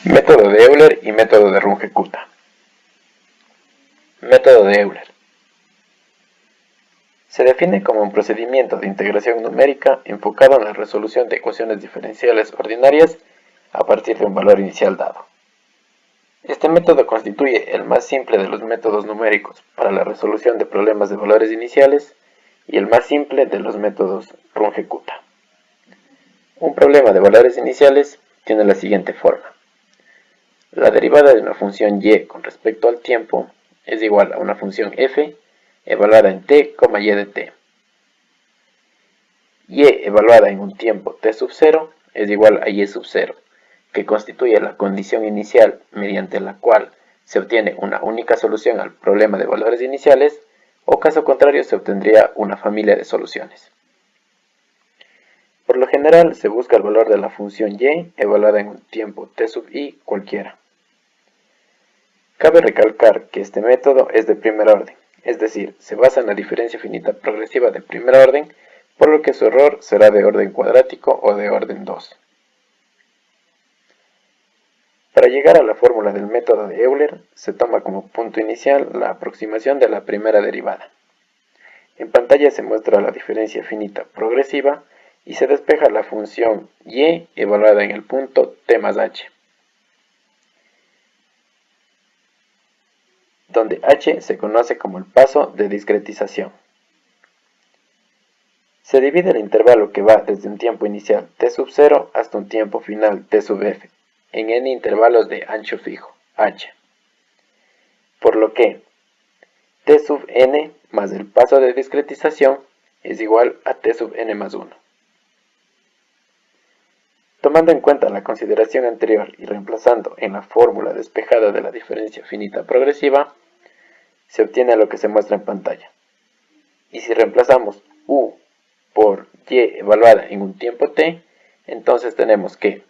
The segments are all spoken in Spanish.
Método de Euler y método de Runge-Kutta. Método de Euler. Se define como un procedimiento de integración numérica enfocado en la resolución de ecuaciones diferenciales ordinarias a partir de un valor inicial dado. Este método constituye el más simple de los métodos numéricos para la resolución de problemas de valores iniciales y el más simple de los métodos Runge-Kutta. Un problema de valores iniciales tiene la siguiente forma. La derivada de una función y con respecto al tiempo es igual a una función f evaluada en t, y de t. Y evaluada en un tiempo t sub 0 es igual a y sub 0, que constituye la condición inicial mediante la cual se obtiene una única solución al problema de valores iniciales, o caso contrario se obtendría una familia de soluciones. Por lo general se busca el valor de la función y evaluada en un tiempo t sub i cualquiera. Cabe recalcar que este método es de primer orden, es decir, se basa en la diferencia finita progresiva de primer orden, por lo que su error será de orden cuadrático o de orden 2. Para llegar a la fórmula del método de Euler, se toma como punto inicial la aproximación de la primera derivada. En pantalla se muestra la diferencia finita progresiva y se despeja la función y evaluada en el punto t más h, donde h se conoce como el paso de discretización. Se divide el intervalo que va desde un tiempo inicial t sub 0 hasta un tiempo final t sub f en n intervalos de ancho fijo, h, por lo que t sub n más el paso de discretización es igual a t sub n más 1. Tomando en cuenta la consideración anterior y reemplazando en la fórmula despejada de la diferencia finita progresiva, se obtiene lo que se muestra en pantalla. Y si reemplazamos u por y evaluada en un tiempo t, entonces tenemos que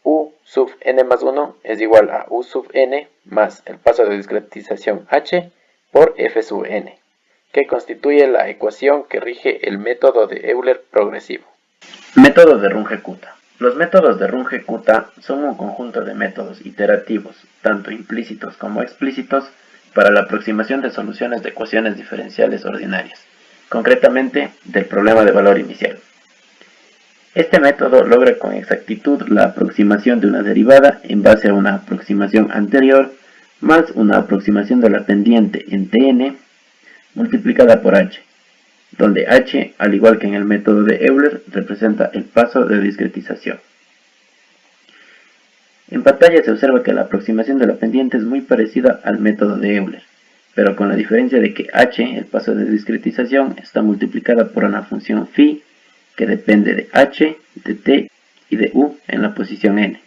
u sub n más 1 es igual a u sub n más el paso de discretización h por f sub n, que constituye la ecuación que rige el método de Euler progresivo. Método de Runge-Kutta. Los métodos de Runge-Kutta son un conjunto de métodos iterativos, tanto implícitos como explícitos, para la aproximación de soluciones de ecuaciones diferenciales ordinarias, concretamente del problema de valor inicial. Este método logra con exactitud la aproximación de una derivada en base a una aproximación anterior más una aproximación de la pendiente en Tn multiplicada por h, donde h, al igual que en el método de Euler, representa el paso de discretización. En pantalla se observa que la aproximación de la pendiente es muy parecida al método de Euler, pero con la diferencia de que h, el paso de discretización, está multiplicada por una función phi que depende de h, de t y de u en la posición n,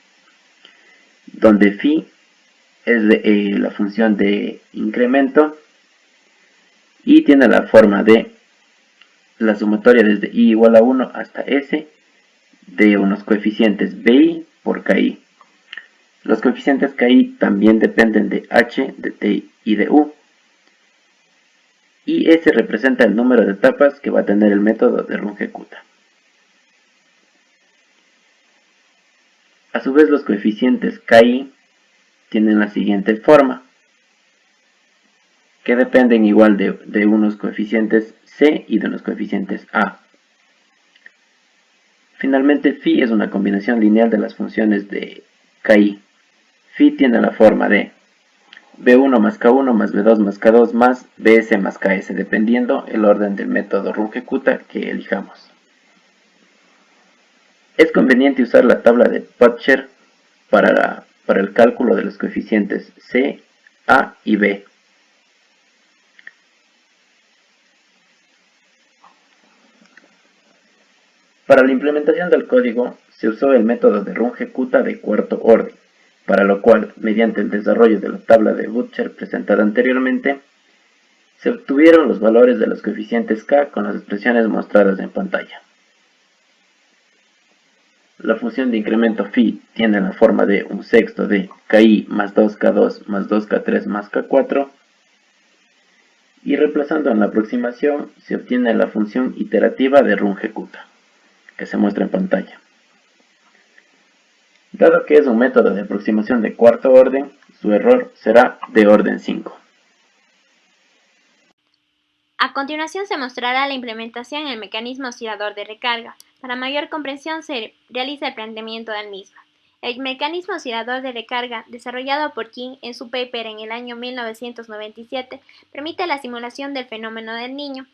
donde phi es la función de incremento y tiene la forma de la sumatoria desde i igual a 1 hasta s de unos coeficientes bi por ki. Los coeficientes ki también dependen de h, de t y de u, y s representa el número de etapas que va a tener el método de Runge-Kutta. A su vez, los coeficientes ki tienen la siguiente forma, que dependen igual de unos coeficientes c y de unos coeficientes a. Finalmente, phi es una combinación lineal de las funciones de ki. Phi tiene la forma de b1 más k1 más b2 más k2 más bs más ks, dependiendo el orden del método Runge-Kutta que elijamos. Es conveniente usar la tabla de Potcher para el cálculo de los coeficientes c, a y b. Para la implementación del código se usó el método de Runge-Kutta de cuarto orden, para lo cual, mediante el desarrollo de la tabla de Butcher presentada anteriormente, se obtuvieron los valores de los coeficientes k con las expresiones mostradas en pantalla. La función de incremento phi tiene la forma de un sexto de ki más 2k2 más 2k3 más k4, y reemplazando en la aproximación se obtiene la función iterativa de Runge-Kutta, que se muestra en pantalla. Dado que es un método de aproximación de cuarto orden, su error será de orden 5. A continuación se mostrará la implementación en el mecanismo oscilador de recarga. Para mayor comprensión se realiza el planteamiento del mismo. El mecanismo oscilador de recarga, desarrollado por King en su paper en el año 1997, permite la simulación del fenómeno del Niño.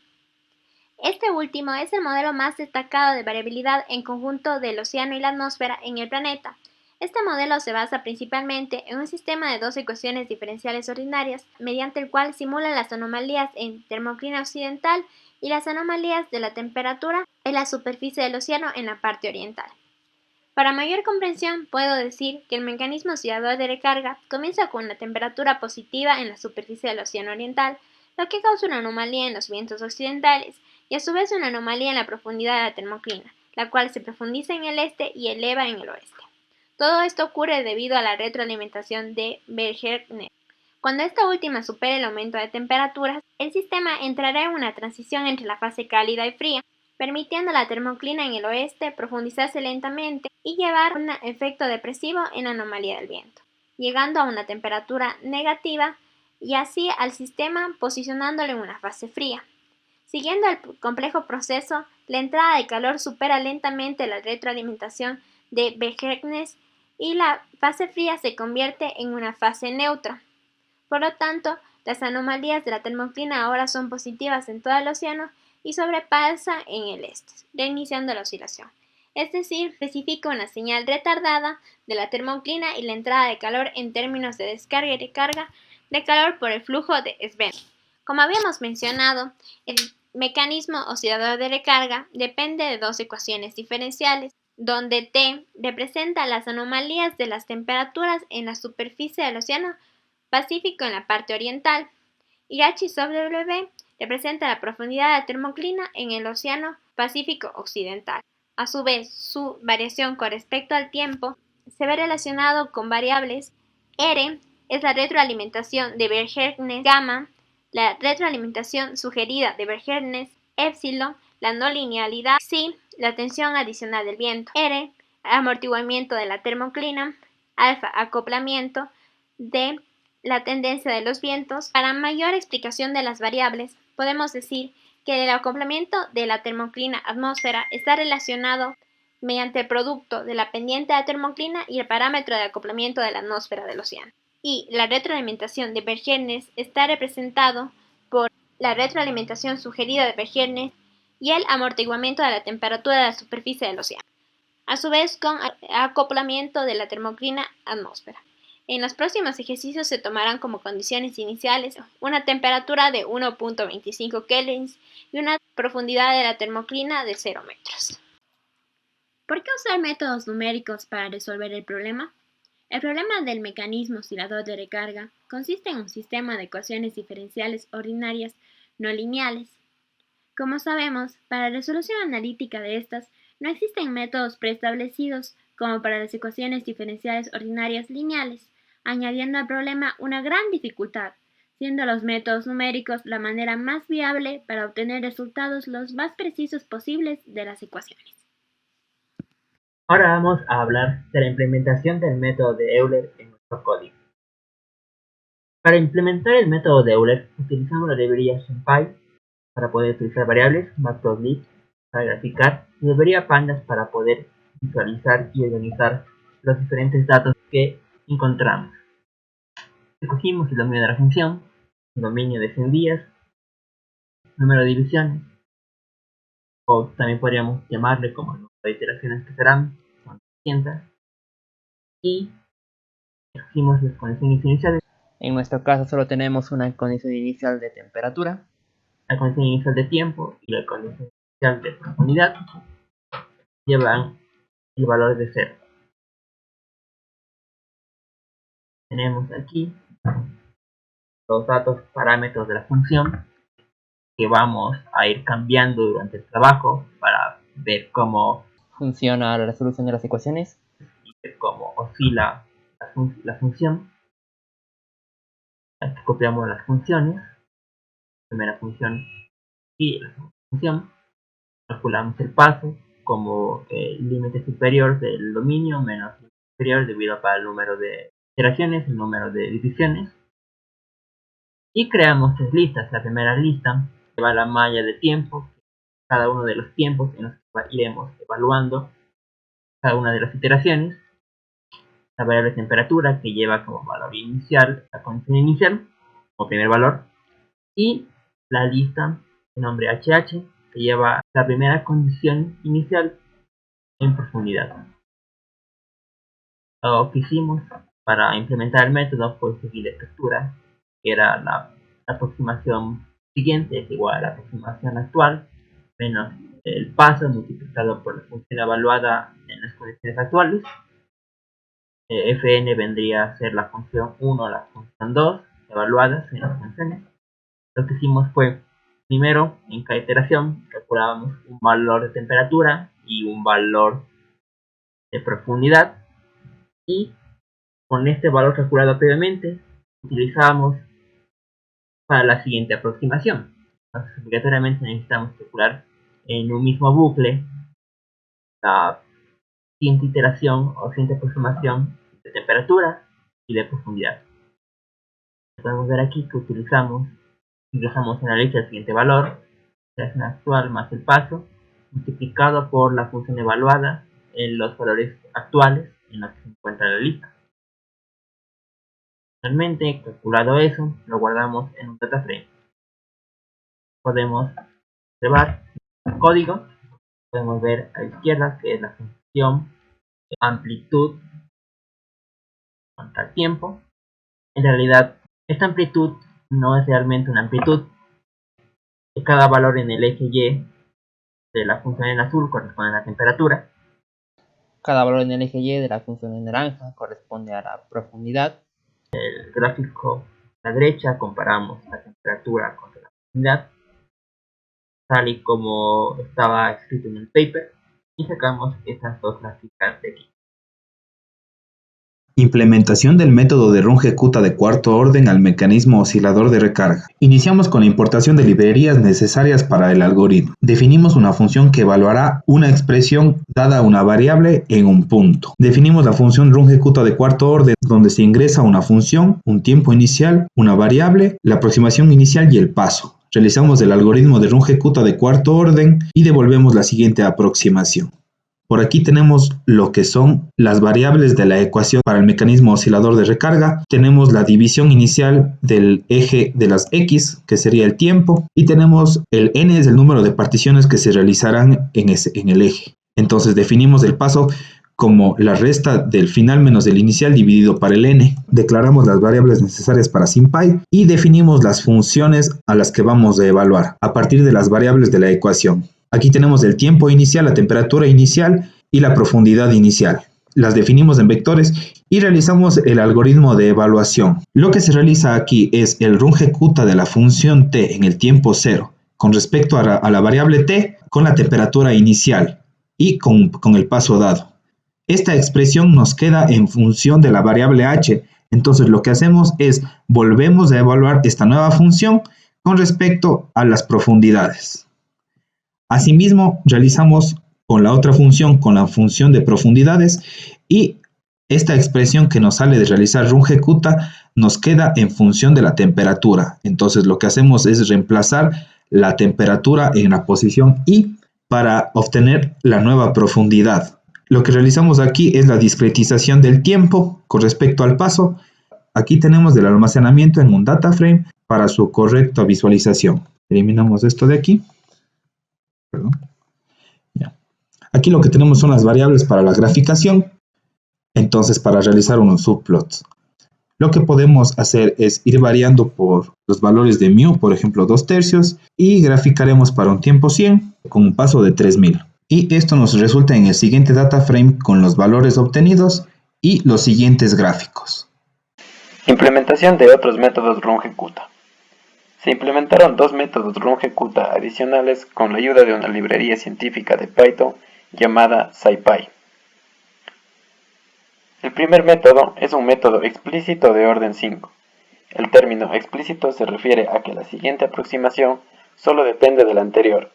Este último es el modelo más destacado de variabilidad en conjunto del océano y la atmósfera en el planeta. Este modelo se basa principalmente en un sistema de dos ecuaciones diferenciales ordinarias, mediante el cual simula las anomalías en termoclina occidental y las anomalías de la temperatura en la superficie del océano en la parte oriental. Para mayor comprensión, puedo decir que el mecanismo oscilador de recarga comienza con una temperatura positiva en la superficie del océano oriental, lo que causa una anomalía en los vientos occidentales, y a su vez una anomalía en la profundidad de la termoclina, la cual se profundiza en el este y eleva en el oeste. Todo esto ocurre debido a la retroalimentación de Berger-Ness. Cuando esta última supere el aumento de temperaturas, el sistema entrará en una transición entre la fase cálida y fría, permitiendo a la termoclina en el oeste profundizarse lentamente y llevar un efecto depresivo en la anomalía del viento, llegando a una temperatura negativa y así al sistema posicionándolo en una fase fría. Siguiendo el complejo proceso, la entrada de calor supera lentamente la retroalimentación de Berger-Ness y la fase fría se convierte en una fase neutra. Por lo tanto, las anomalías de la termoclina ahora son positivas en todo el océano y sobrepasa en el este, reiniciando la oscilación. Es decir, especifica una señal retardada de la termoclina y la entrada de calor en términos de descarga y recarga de calor por el flujo de Sven. Como habíamos mencionado, el mecanismo oscilador de recarga depende de dos ecuaciones diferenciales, donde T representa las anomalías de las temperaturas en la superficie del océano Pacífico en la parte oriental, y H sobre W representa la profundidad de la termoclina en el océano Pacífico occidental. A su vez, su variación con respecto al tiempo se ve relacionado con variables. R es la retroalimentación de Berger-Ness, gamma, la retroalimentación sugerida de Berger-Ness, epsilon, la no linealidad, psi, la tensión adicional del viento, R, amortiguamiento de la termoclina, alfa, acoplamiento de la tendencia de los vientos. Para mayor explicación de las variables, podemos decir que el acoplamiento de la termoclina atmósfera está relacionado mediante el producto de la pendiente de la termoclina y el parámetro de acoplamiento de la atmósfera del océano. Y la retroalimentación de Berger-Ness está representado por la retroalimentación sugerida de Berger-Ness y el amortiguamiento de la temperatura de la superficie del océano, a su vez con acoplamiento de la termoclina atmósfera. En los próximos ejercicios se tomarán como condiciones iniciales una temperatura de 1.25 kelvins y una profundidad de la termoclina de 0 metros. ¿Por qué usar métodos numéricos para resolver el problema? El problema del mecanismo oscilador de recarga consiste en un sistema de ecuaciones diferenciales ordinarias no lineales. Como sabemos, para la resolución analítica de estas, no existen métodos preestablecidos como para las ecuaciones diferenciales ordinarias lineales, añadiendo al problema una gran dificultad, siendo los métodos numéricos la manera más viable para obtener resultados los más precisos posibles de las ecuaciones. Ahora vamos a hablar de la implementación del método de Euler en nuestro código. Para implementar el método de Euler, utilizamos la librería SymPy para poder utilizar variables, matplotlib para graficar y librería pandas para poder visualizar y organizar los diferentes datos que encontramos. Escogimos el dominio de la función, el dominio de 100 días, número de divisiones, o también podríamos llamarle como el número de iteraciones que serán, son 200, y escogimos las condiciones iniciales. En nuestro caso solo tenemos una condición inicial de temperatura, la condición inicial de tiempo y la condición inicial de profundidad llevan el valor de 0. Tenemos aquí los datos parámetros de la función que vamos a ir cambiando durante el trabajo para ver cómo funciona la resolución de las ecuaciones y ver cómo oscila la función. Aquí copiamos las funciones, primera función y la segunda función, calculamos el paso como el límite superior del dominio menos inferior debido al número de iteraciones, el número de divisiones. Y creamos 3 listas. La primera lista lleva la malla de tiempo, cada uno de los tiempos en los que iremos evaluando cada una de las iteraciones. La variable temperatura, que lleva como valor inicial la condición inicial, como primer valor. Y la lista de nombre HH, que lleva la primera condición inicial en profundidad. Lo que hicimos para implementar el método fue seguir la estructura, que era la aproximación siguiente, es igual a la aproximación actual, menos el paso multiplicado por la función evaluada en las condiciones actuales. Fn vendría a ser la función 1 la función 2 evaluadas en las funciones. Lo que hicimos fue, primero, en cada iteración calculábamos un valor de temperatura y un valor de profundidad, y con este valor calculado previamente utilizamos para la siguiente aproximación. Entonces, obligatoriamente necesitamos calcular en un mismo bucle la siguiente iteración o siguiente aproximación de temperatura y de profundidad. Podemos ver aquí que ingresamos en la lista el siguiente valor, la iteración actual más el paso, multiplicado por la función evaluada en los valores actuales en los que se encuentra la lista. Finalmente, calculado eso, lo guardamos en un data frame. Podemos observar el código, podemos ver a la izquierda que es la función de amplitud contra tiempo. En realidad, esta amplitud no es realmente una amplitud. Cada valor en el eje Y de la función en azul corresponde a la temperatura. Cada valor en el eje Y de la función en naranja corresponde a la profundidad. El gráfico a la derecha comparamos la temperatura contra la profundidad, tal y como estaba escrito en el paper, y sacamos estas dos gráficas de aquí. Implementación del método de Runge-Kutta de cuarto orden al mecanismo oscilador de recarga. Iniciamos con la importación de librerías necesarias para el algoritmo. Definimos una función que evaluará una expresión dada una variable en un punto. Definimos la función Runge-Kutta de cuarto orden, donde se ingresa una función, un tiempo inicial, una variable, la aproximación inicial y el paso. Realizamos el algoritmo de Runge-Kutta de cuarto orden y devolvemos la siguiente aproximación. Por aquí tenemos lo que son las variables de la ecuación para el mecanismo oscilador de recarga. Tenemos la división inicial del eje de las X, que sería el tiempo, y tenemos el n, es el número de particiones que se realizarán en el eje. Entonces definimos el paso como la resta del final menos el inicial dividido para el n. Declaramos las variables necesarias para SymPy y definimos las funciones a las que vamos a evaluar a partir de las variables de la ecuación. Aquí tenemos el tiempo inicial, la temperatura inicial y la profundidad inicial. Las definimos en vectores y realizamos el algoritmo de evaluación. Lo que se realiza aquí es el Runge-Kutta de la función t en el tiempo 0 con respecto a la variable t con la temperatura inicial y con el paso dado. Esta expresión nos queda en función de la variable h. Entonces lo que hacemos es volvemos a evaluar esta nueva función con respecto a las profundidades. Asimismo, realizamos con la otra función, con la función de profundidades, y esta expresión que nos sale de realizar Runge-Kutta nos queda en función de la temperatura. Entonces lo que hacemos es reemplazar la temperatura en la posición Y para obtener la nueva profundidad. Lo que realizamos aquí es la discretización del tiempo con respecto al paso. Aquí tenemos el almacenamiento en un data frame para su correcta visualización. Eliminamos esto de aquí. Perdón. Ya. Aquí lo que tenemos son las variables para la graficación. Entonces, para realizar unos subplots, lo que podemos hacer es ir variando por los valores de mu, por ejemplo 2/3, y graficaremos para un tiempo 100 con un paso de 3000. Y esto nos resulta en el siguiente data frame con los valores obtenidos y los siguientes gráficos. Implementación de otros métodos Runge-Kutta. Se implementaron dos métodos Runge-Kutta adicionales con la ayuda de una librería científica de Python llamada SciPy. El primer método es un método explícito de orden 5. El término explícito se refiere a que la siguiente aproximación solo depende de la anterior.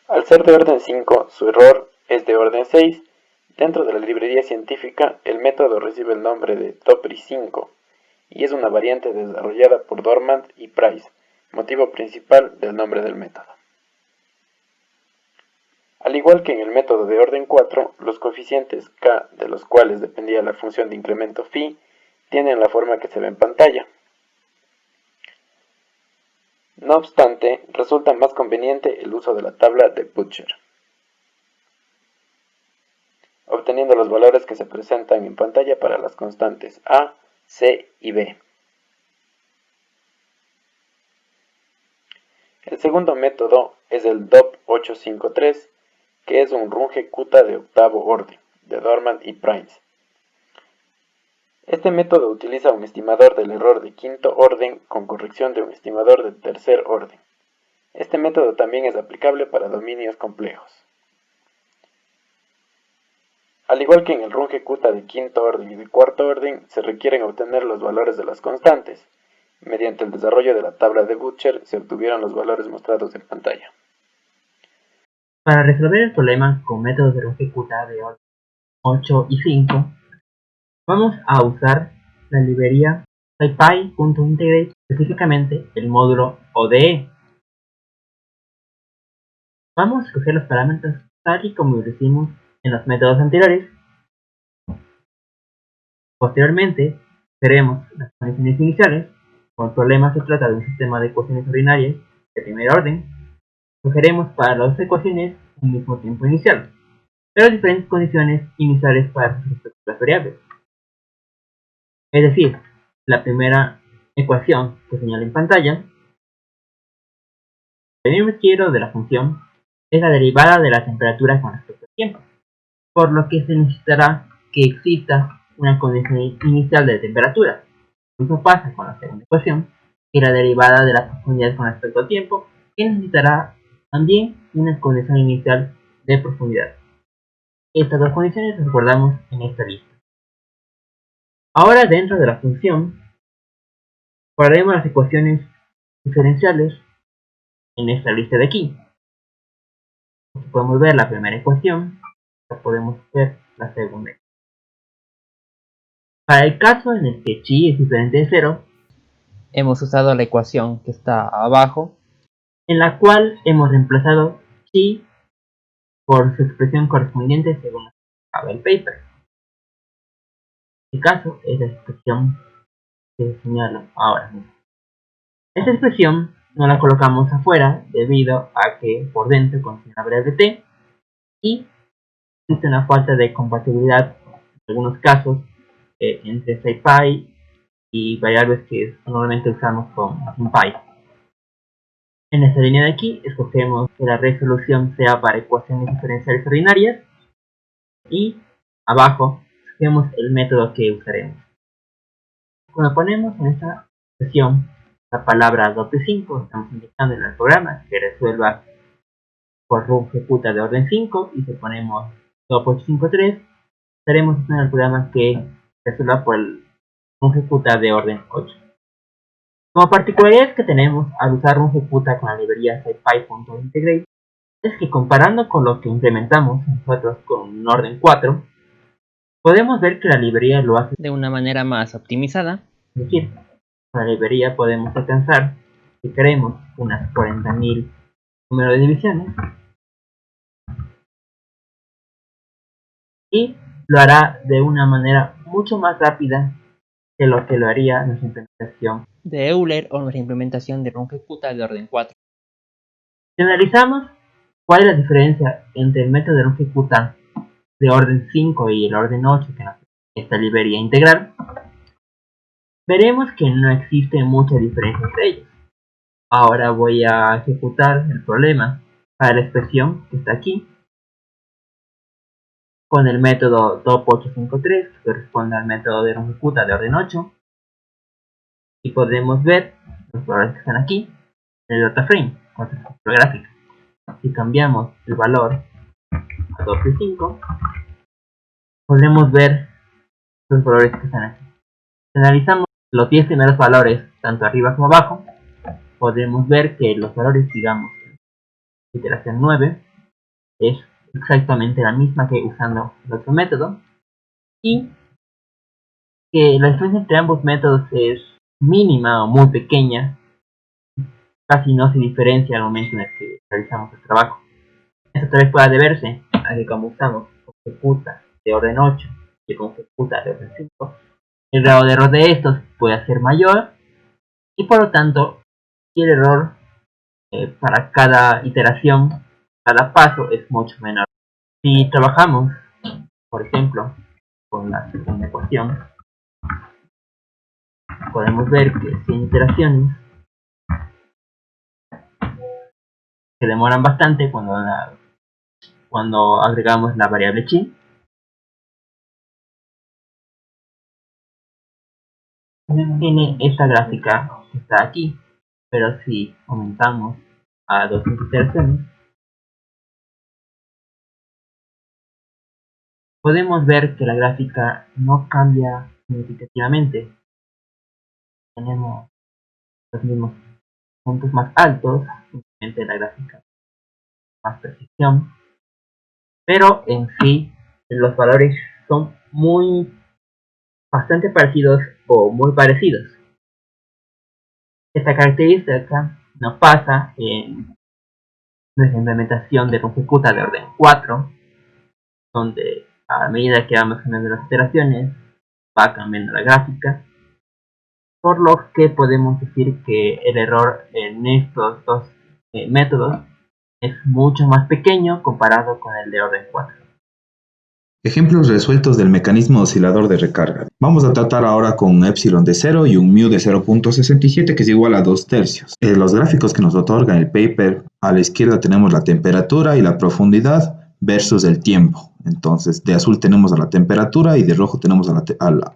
Al ser de orden 5, su error es de orden 6 Dentro de la librería científica, el método recibe el nombre de TOPRI-5 y es una variante desarrollada por Dormant y Price, motivo principal del nombre del método. Al igual que en el método de orden 4, los coeficientes k, de los cuales dependía la función de incremento phi, tienen la forma que se ve en pantalla. No obstante, resulta más conveniente el uso de la tabla de Butcher, obteniendo los valores que se presentan en pantalla para las constantes a, c y b. El segundo método es el DOP853, que es un Runge-Kutta de octavo orden, de Dormant y Price. Este método utiliza un estimador del error de quinto orden con corrección de un estimador de tercer orden. Este método también es aplicable para dominios complejos. Al igual que en el Runge-Kutta de quinto orden y de cuarto orden, se requieren obtener los valores de las constantes. Mediante el desarrollo de la tabla de Butcher se obtuvieron los valores mostrados en pantalla. Para resolver el problema con métodos de Runge-Kutta de orden 8 y 5, vamos a usar la librería scipy.integrate, específicamente el módulo ODE. Vamos a escoger los parámetros tal y como lo hicimos en los métodos anteriores. Posteriormente, veremos las condiciones iniciales. Como el problema se trata de un sistema de ecuaciones ordinarias de primer orden, escogeremos para las dos ecuaciones un mismo tiempo inicial, pero diferentes condiciones iniciales para sus respectivas variables. Es decir, la primera ecuación que señala en pantalla, el perímetro de la función es la derivada de la temperatura con respecto al tiempo, por lo que se necesitará que exista una condición inicial de temperatura. Lo mismo pasa con la segunda ecuación, que es la derivada de la profundidad con respecto al tiempo, que necesitará también una condición inicial de profundidad. Estas dos condiciones las recordamos en esta lista. Ahora, dentro de la función, guardaremos las ecuaciones diferenciales en esta lista de aquí. Aquí podemos ver la primera ecuación, acá podemos ver la segunda. Para el caso en el que chi es diferente de 0, hemos usado la ecuación que está abajo, en la cual hemos reemplazado chi por su expresión correspondiente según el paper. En este caso es la expresión que señalo ahora mismo. Esta expresión no la colocamos afuera debido a que por dentro contiene la variable t y existe una falta de compatibilidad en algunos casos entre scipy y variables que normalmente usamos con NumPy. En esta línea de aquí escogemos que la resolución sea para ecuaciones diferenciales ordinarias y abajo escogemos el método que usaremos. Cuando ponemos en esta expresión la palabra DOP5, estamos indicando en el programa que resuelva por Runge-Kutta de orden 5 y si ponemos DOP853 estaremos usando el programa que resuelva por el Runge-Kutta de orden 8. Como particularidades que tenemos al usar Runge-Kutta con la librería scipy.integrate es que comparando con lo que implementamos nosotros con un orden 4, podemos ver que la librería lo hace de una manera más optimizada. Es decir, con la librería podemos alcanzar, si queremos, unas 40.000 números de divisiones y lo hará de una manera mucho más rápida que lo que lo haría nuestra implementación de Euler o nuestra implementación de Runge-Kutta de orden 4. Si analizamos cuál es la diferencia entre el método de Runge-Kutta de orden 5 y el orden 8 que nos esta librería integral, veremos que no existe mucha diferencia entre ellos. Ahora voy a ejecutar el problema para la expresión que está aquí con el método DOP853 que corresponde al método de Runge-Kutta de orden 8 y podemos ver los valores que están aquí en el dataframe con su estructura gráfica. Si cambiamos el valor a DOP5 podemos ver los valores que están aquí. Si analizamos los 10 primeros valores tanto arriba como abajo, podemos ver que los valores, digamos, iteración 9 es exactamente la misma que usando el otro método, y que la diferencia entre ambos métodos es mínima o muy pequeña, casi no se diferencia al momento en el que realizamos el trabajo. Esto tal vez pueda deberse a que como usamos ejecuta de orden 8 y con ejecuta de orden 5, el grado de error de estos puede ser mayor y por lo tanto el error para cada iteración, cada paso es mucho menor. Si trabajamos, por ejemplo, con la segunda ecuación, podemos ver que 100 iteraciones se demoran bastante cuando agregamos la variable chi. Tiene esta gráfica que está aquí, pero si aumentamos a 200 iteraciones, podemos ver que la gráfica no cambia significativamente. Tenemos los mismos puntos más altos, simplemente la gráfica más precisión, pero en sí los valores son bastante parecidos o muy parecidos. Esta característica no pasa en nuestra implementación de ejecuta de orden 4, donde a medida que vamos cambiando las iteraciones va cambiando la gráfica, por lo que podemos decir que el error en estos dos métodos es mucho más pequeño comparado con el de orden 4. Ejemplos resueltos del mecanismo oscilador de recarga. Vamos a tratar ahora con un epsilon de 0 y un mu de 0.67 que es igual a 2/3. Los gráficos que nos otorga el paper, a la izquierda tenemos la temperatura y la profundidad versus el tiempo. Entonces de azul tenemos a la temperatura y de rojo tenemos a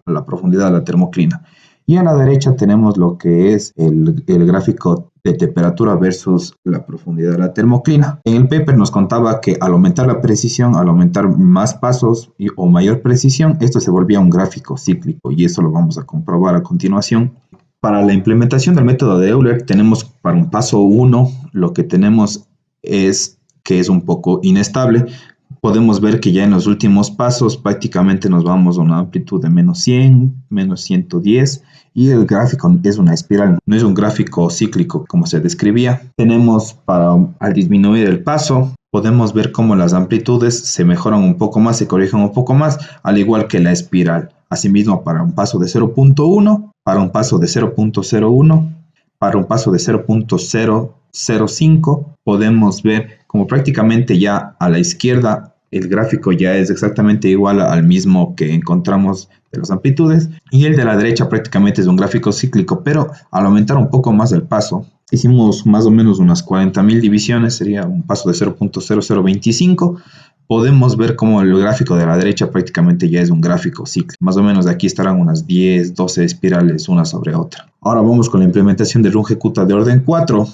la profundidad de la termoclina. Y a la derecha tenemos lo que es el gráfico de temperatura versus la profundidad de la termoclina. En el paper nos contaba que al aumentar la precisión, al aumentar más pasos o mayor precisión, esto se volvía un gráfico cíclico y eso lo vamos a comprobar a continuación. Para la implementación del método de Euler tenemos para un paso 1 lo que tenemos es que es un poco inestable. Podemos ver que ya en los últimos pasos prácticamente nos vamos a una amplitud de menos 100, menos 110 y el gráfico es una espiral, no es un gráfico cíclico como se describía. Tenemos al disminuir el paso, podemos ver cómo las amplitudes se mejoran un poco más, se corrigen un poco más, al igual que la espiral. Asimismo, para un paso de 0.1, para un paso de 0.01, para un paso de 0.005, podemos ver como prácticamente ya a la izquierda el gráfico ya es exactamente igual al mismo que encontramos de las amplitudes y el de la derecha prácticamente es un gráfico cíclico, pero al aumentar un poco más el paso, hicimos más o menos unas 40.000 divisiones, sería un paso de 0.0025, podemos ver como el gráfico de la derecha prácticamente ya es un gráfico cíclico. Más o menos de aquí estarán unas 10, 12 espirales una sobre otra. Ahora vamos con la implementación de Runge-Kutta de orden 4.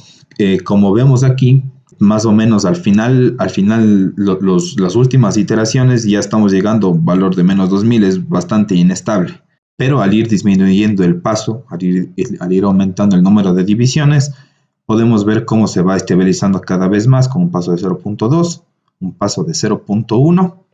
Como vemos aquí, más o menos al final las últimas iteraciones ya estamos llegando a un valor de menos 2000, es bastante inestable. Pero al ir disminuyendo el paso, al ir aumentando el número de divisiones, podemos ver cómo se va estabilizando cada vez más con un paso de 0.2, un paso de 0.1,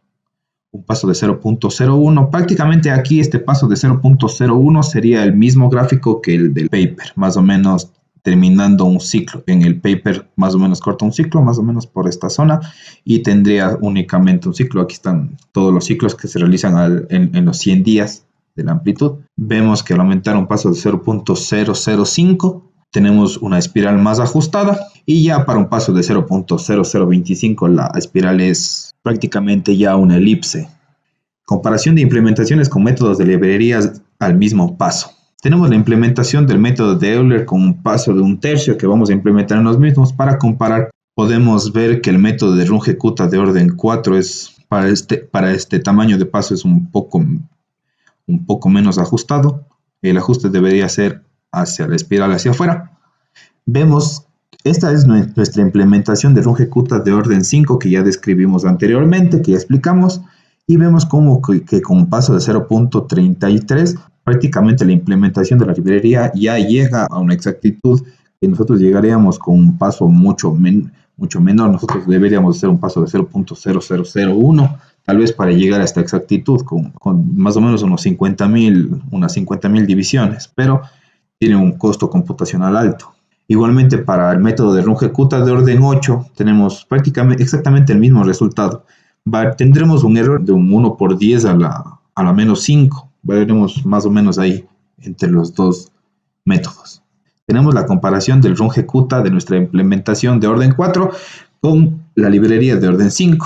un paso de 0.01. Prácticamente aquí este paso de 0.01 sería el mismo gráfico que el del paper, más o menos terminando un ciclo. En el paper más o menos corta un ciclo, más o menos por esta zona, y tendría únicamente un ciclo. Aquí están todos los ciclos que se realizan en los 100 días de la amplitud. Vemos que al aumentar un paso de 0.005 tenemos una espiral más ajustada y ya para un paso de 0.0025 la espiral es prácticamente ya una elipse. Comparación de implementaciones con métodos de librerías al mismo paso. Tenemos la implementación del método de Euler con un paso de 1/3 que vamos a implementar en los mismos. Para comparar, podemos ver que el método de Runge-Kutta de orden 4 es para este tamaño de paso es un poco menos ajustado. El ajuste debería ser hacia la espiral hacia afuera. Vemos, esta es nuestra implementación de Runge-Kutta de orden 5 que ya describimos anteriormente, que ya explicamos, y vemos como que con un paso de 0.33 prácticamente la implementación de la librería ya llega a una exactitud que nosotros llegaríamos con un paso mucho mucho menor. Nosotros deberíamos hacer un paso de 0.0001, tal vez para llegar a esta exactitud, con más o menos unas 50.000 divisiones, pero tiene un costo computacional alto. Igualmente, para el método de Runge-Kutta de orden 8, tenemos prácticamente exactamente el mismo resultado. Tendremos un error de un 1 por 10 a la menos 5. Veremos más o menos ahí entre los dos métodos. Tenemos la comparación del Runge-Kutta de nuestra implementación de orden 4 con la librería de orden 5.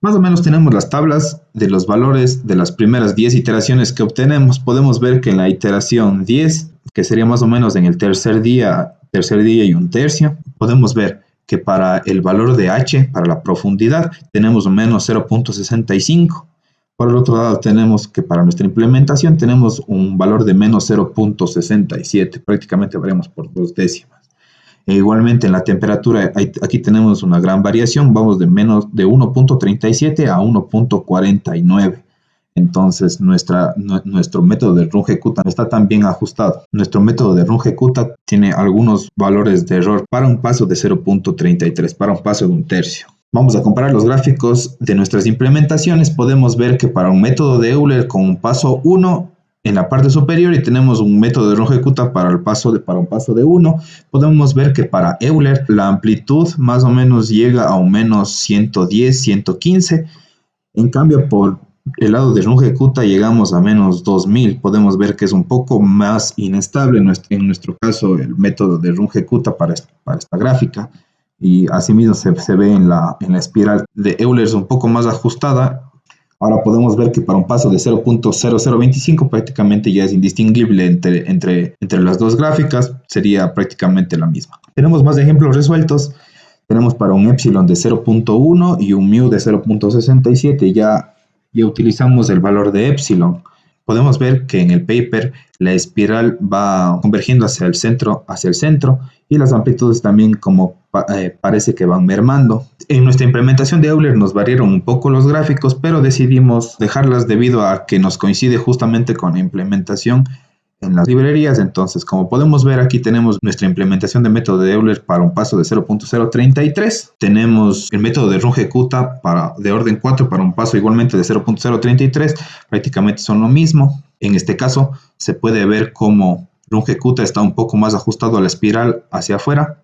Más o menos tenemos las tablas de los valores de las primeras 10 iteraciones que obtenemos. Podemos ver que en la iteración 10, que sería más o menos en el tercer día y un tercio, podemos ver que para el valor de h, para la profundidad, tenemos un menos 0.65. Por el otro lado, tenemos que para nuestra implementación tenemos un valor de menos 0.67. Prácticamente variamos por 2 décimas. E igualmente en la temperatura, aquí tenemos una gran variación, vamos de 1.37 a 1.49. Entonces nuestro método de Runge-Kutta no está tan bien ajustado. Nuestro método de Runge-Kutta tiene algunos valores de error para un paso de 0.33, para un paso de un tercio. Vamos a comparar los gráficos de nuestras implementaciones. Podemos ver que para un método de Euler con un paso 1, en la parte superior, y tenemos un método de Runge-Kutta para un paso de 1, podemos ver que para Euler la amplitud más o menos llega a un menos 110, 115. En cambio, por el lado de Runge-Kutta llegamos a menos 2000. Podemos ver que es un poco más inestable en nuestro caso el método de Runge-Kutta para esta gráfica. Y asimismo se ve en la espiral de Euler es un poco más ajustada. Ahora podemos ver que para un paso de 0.0025 prácticamente ya es indistinguible entre las dos gráficas, sería prácticamente la misma. Tenemos más ejemplos resueltos. Tenemos para un epsilon de 0.1 y un mu de 0.67. Ya utilizamos el valor de epsilon. Podemos ver que en el paper la espiral va convergiendo hacia el centro y las amplitudes también parece que van mermando. En nuestra implementación de Euler nos variaron un poco los gráficos, pero decidimos dejarlas debido a que nos coincide justamente con la implementación en las librerías. Entonces, como podemos ver, aquí tenemos nuestra implementación de método de Euler para un paso de 0.033. Tenemos el método de Runge-Kutta de orden 4 para un paso igualmente de 0.033. Prácticamente son lo mismo. En este caso, se puede ver cómo Runge-Kutta está un poco más ajustado a la espiral hacia afuera.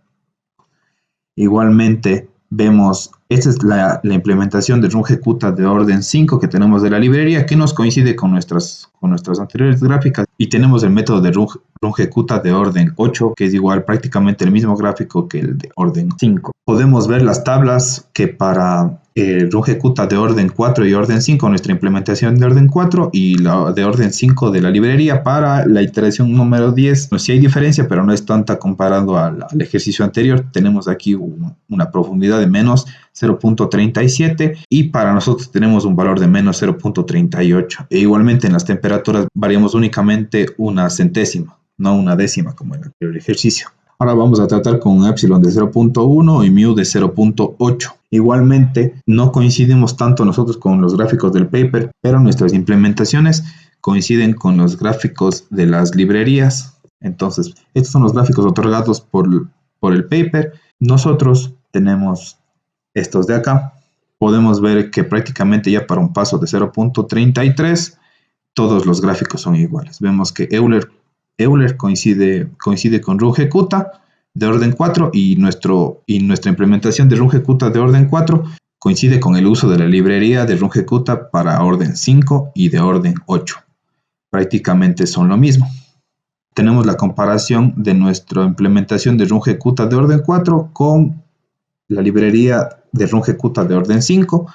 Igualmente, vemos, esta es la implementación de Runge-Kutta de orden 5 que tenemos de la librería, que nos coincide con nuestras anteriores gráficas. Y tenemos el método de Runge-Kutta de orden 8, que es igual prácticamente el mismo gráfico que el de orden 5. Podemos ver las tablas que para Runge-Kutta de orden 4 y orden 5, nuestra implementación de orden 4 y la de orden 5 de la librería para la iteración número 10. No, sí hay diferencia, pero no es tanta comparado al ejercicio anterior. Tenemos aquí una profundidad de menos 0.37 y para nosotros tenemos un valor de menos 0.38. E igualmente en las temperaturas variamos únicamente una centésima, no una décima como en el anterior ejercicio. Ahora vamos a tratar con un epsilon de 0.1 y mu de 0.8. Igualmente, no coincidimos tanto nosotros con los gráficos del paper, pero nuestras implementaciones coinciden con los gráficos de las librerías. Entonces, estos son los gráficos otorgados por el paper. Nosotros tenemos estos de acá. Podemos ver que prácticamente ya para un paso de 0.33, todos los gráficos son iguales. Vemos que Euler coincide con Runge-Kutta de orden 4 y nuestra implementación de Runge-Kutta de orden 4 coincide con el uso de la librería de Runge-Kutta para orden 5 y de orden 8. Prácticamente son lo mismo. Tenemos la comparación de nuestra implementación de Runge-Kutta de orden 4 con la librería de Runge-Kutta de orden 5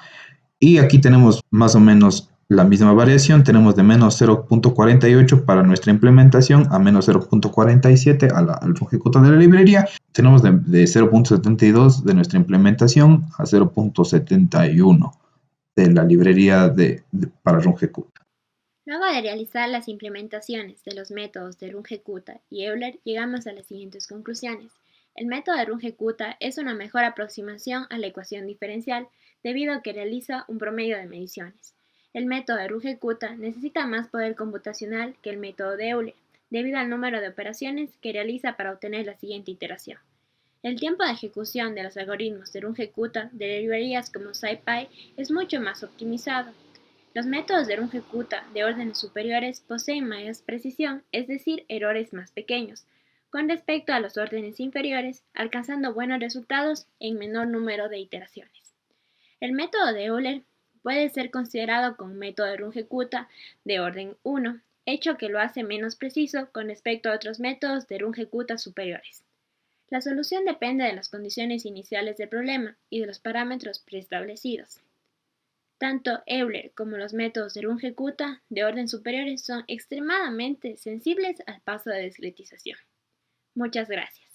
y aquí tenemos más o menos la misma variación. Tenemos de menos 0.48 para nuestra implementación a menos 0.47 al Runge-Kutta de la librería. Tenemos de 0.72 de nuestra implementación a 0.71 de la librería para Runge-Kutta. Luego de realizar las implementaciones de los métodos de Runge-Kutta y Euler, llegamos a las siguientes conclusiones. El método de Runge-Kutta es una mejor aproximación a la ecuación diferencial debido a que realiza un promedio de mediciones. El método de Runge-Kutta necesita más poder computacional que el método de Euler, debido al número de operaciones que realiza para obtener la siguiente iteración. El tiempo de ejecución de los algoritmos de Runge-Kutta de librerías como SciPy es mucho más optimizado. Los métodos de Runge-Kutta de órdenes superiores poseen más precisión, es decir, errores más pequeños, con respecto a los órdenes inferiores, alcanzando buenos resultados en menor número de iteraciones. El método de Euler puede ser considerado como un método de Runge-Kutta de orden 1, hecho que lo hace menos preciso con respecto a otros métodos de Runge-Kutta superiores. La solución depende de las condiciones iniciales del problema y de los parámetros preestablecidos. Tanto Euler como los métodos de Runge-Kutta de orden superiores son extremadamente sensibles al paso de discretización. Muchas gracias.